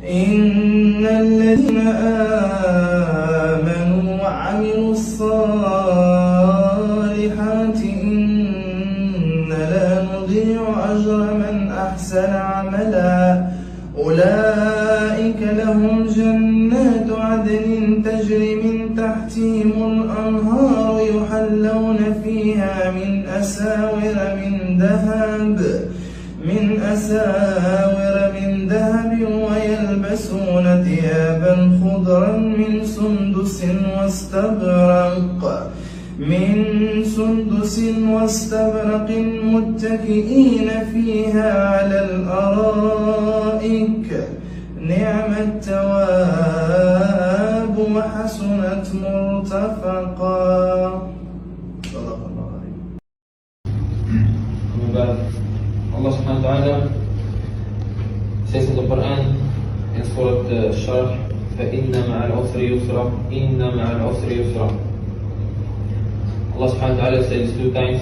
إن الذين آمنوا وعملوا الصالحات إنا لا نضيع أجر من أحسن عملا أولئك لهم جنات عدن تجري من تحتهم الأنهار يحلون فيها من أساور من ذهب ويلبسون ثيابا خضرا من سندس واستبرق متكئين فيها على الأرائك نعم الثواب وحسنت مرتفقا. صدق الله العظيم. Allah subhanahu wa ta'ala says in the Quran in Surah Al-Sharh, فَإِنَّ مَعَ الْعُسْرِ يُسْرًا إِنَّ مَعَ الْعُسْرِ يُسْرًا. Allah subhanahu wa ta'ala says 2 times